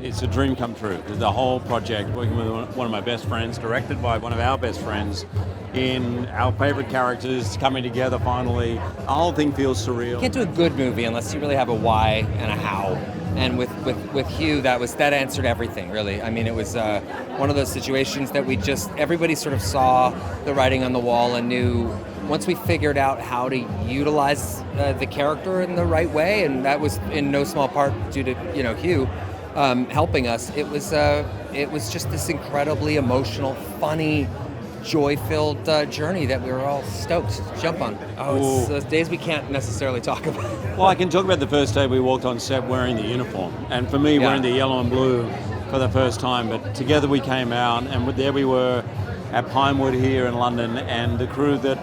it's a dream come true. The whole project, working with one of my best friends, directed by one of our best friends, in our favorite characters coming together finally. The whole thing feels surreal. You can't do a good movie unless you really have a why and a how. And with Hugh, that answered everything, really. I mean, it was one of those situations that everybody sort of saw the writing on the wall and knew once we figured out how to utilize the character in the right way, and that was in no small part due to Hugh helping us. It was just this incredibly emotional, funny, joy-filled journey that we were all stoked to jump on. It's those days we can't necessarily talk about. Well, I can talk about the first day we walked on set wearing the uniform, and for me, wearing the yellow and blue for the first time. But together we came out, and there we were at Pinewood here in London, and the crew that,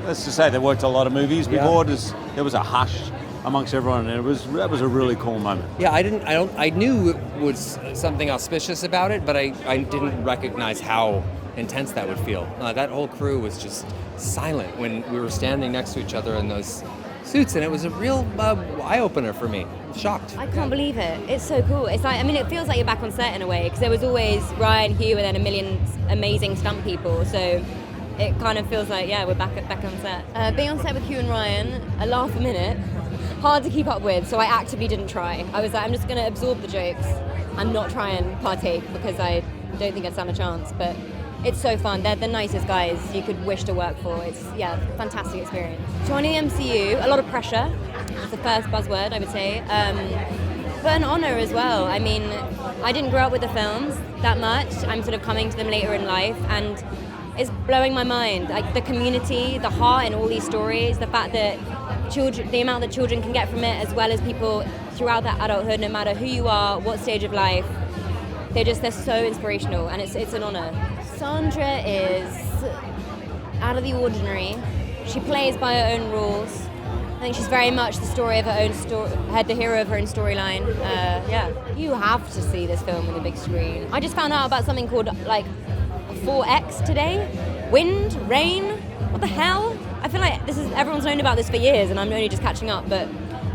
let's just say they worked a lot of movies before. There was a hush amongst everyone, and that was a really cool moment. Yeah, I knew it was something auspicious about it, but I didn't recognize how intense that would feel. That whole crew was just silent when we were standing next to each other in those suits, and it was a real eye-opener for me. Shocked. I can't believe it. It's so cool. It's like, it feels like you're back on set in a way, because there was always Ryan, Hugh, and then a million amazing stunt people, so it kind of feels like, we're back on set. Being on set with Hugh and Ryan, a laugh a minute, hard to keep up with, so I actively didn't try. I was like, I'm just going to absorb the jokes and not try and partake, because I don't think I'd stand a chance, but it's so fun. They're the nicest guys you could wish to work for. It's, fantastic experience. Joining the MCU, a lot of pressure. It's the first buzzword, I would say. But an honor as well. I mean, I didn't grow up with the films that much. I'm sort of coming to them later in life, and it's blowing my mind. Like, the community, the heart in all these stories, the fact that the amount that children can get from it, as well as people throughout their adulthood, no matter who you are, what stage of life, they're so inspirational, and it's an honor. Cassandra is out of the ordinary. She plays by her own rules. I think she's very much the story of her own story, the hero of her own storyline. You have to see this film on the big screen. I just found out about something called 4X today. Wind, rain, what the hell? I feel like everyone's known about this for years, and I'm only just catching up, but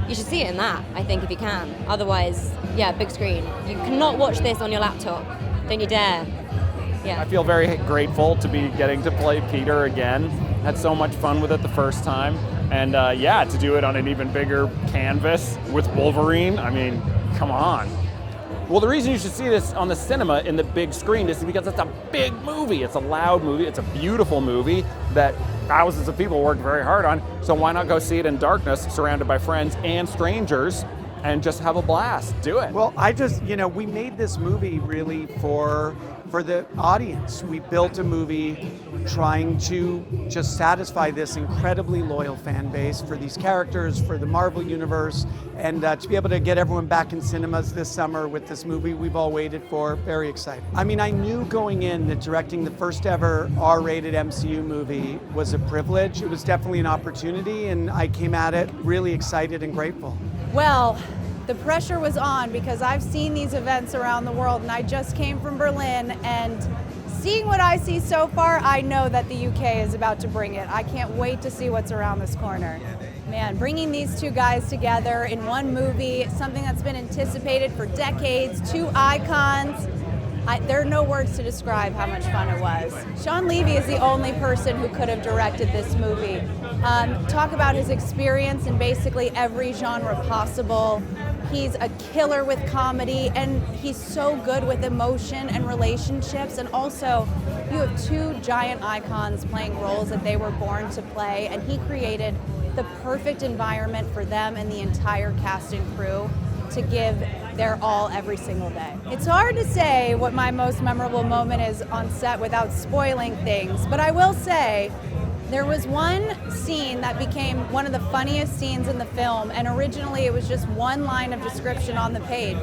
you should see it in that, I think, if you can. Otherwise, big screen. You cannot watch this on your laptop. Don't you dare. Yeah. I feel very grateful to be getting to play Peter again. Had so much fun with it the first time. And to do it on an even bigger canvas with Wolverine, I mean, come on. Well, the reason you should see this on the cinema in the big screen is because it's a big movie. It's a loud movie. It's a beautiful movie that thousands of people worked very hard on. So why not go see it in darkness, surrounded by friends and strangers, and just have a blast? Do it. Well, we made this movie really for the audience. We built a movie trying to just satisfy this incredibly loyal fan base for these characters, for the Marvel Universe, and to be able to get everyone back in cinemas this summer with this movie we've all waited for. Very excited. I mean, I knew going in that directing the first ever R-rated MCU movie was a privilege. It was definitely an opportunity, and I came at it really excited and grateful. Well, the pressure was on because I've seen these events around the world, and I just came from Berlin, and seeing what I see so far, I know that the UK is about to bring it. I can't wait to see what's around this corner. Man, bringing these two guys together in one movie, something that's been anticipated for decades, two icons. There are no words to describe how much fun it was. Shawn Levy is the only person who could have directed this movie. Talk about his experience in basically every genre possible. He's a killer with comedy, and he's so good with emotion and relationships. And also, you have two giant icons playing roles that they were born to play, and he created the perfect environment for them and the entire cast and crew to give their all every single day. It's hard to say what my most memorable moment is on set without spoiling things, but I will say there was one scene that became one of the funniest scenes in the film, and originally it was just one line of description on the page.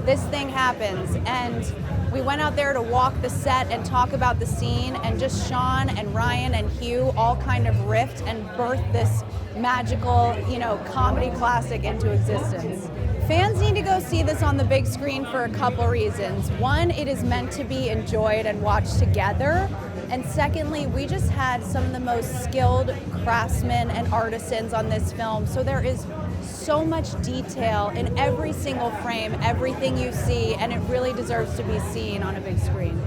This thing happens, and we went out there to walk the set and talk about the scene, and just Shawn and Ryan and Hugh all kind of riffed and birthed this magical, comedy classic into existence. Fans need to go see this on the big screen for a couple reasons. One, it is meant to be enjoyed and watched together. And secondly, we just had some of the most skilled craftsmen and artisans on this film. So there is so much detail in every single frame, everything you see, and it really deserves to be seen on a big screen.